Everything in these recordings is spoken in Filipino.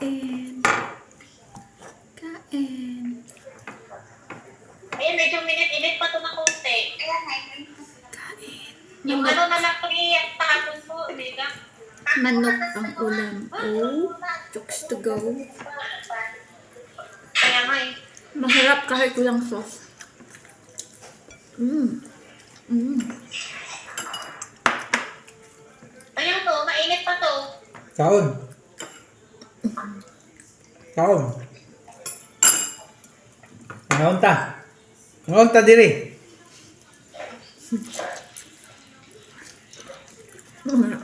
Kain. Kain. Ayun, medyo minit-init pa ito ng konti. Kain. Yung ano na lang ang tapon mo, hindi ka. Manok ang ulam. Oh, chokes to go. Kaya nga eh. Masarap kahit walang sauce. Ayun to, mainit pa to. Kaon. Kaon. Ngaunta. Ngaunta diri.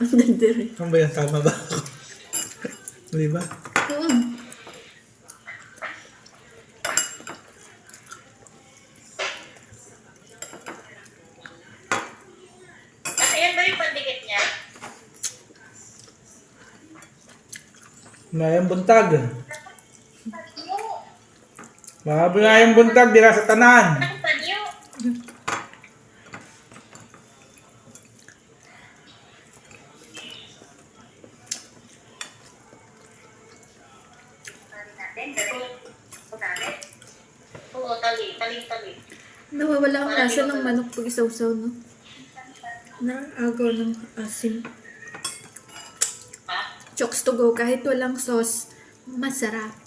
Nandiri. Ano ba yan? Tama ba ako? Di ba? At ayan ba yung pandikit niya? Mayang buntag. Mahabinayang buntag dira sa tanan. Ang panyo. Oo, tali. Nawawala ang lasa ng manok pag isaw-saw, no? Naagaw ng asim. Ha? Chokes to go kahit walang sauce. Masarap.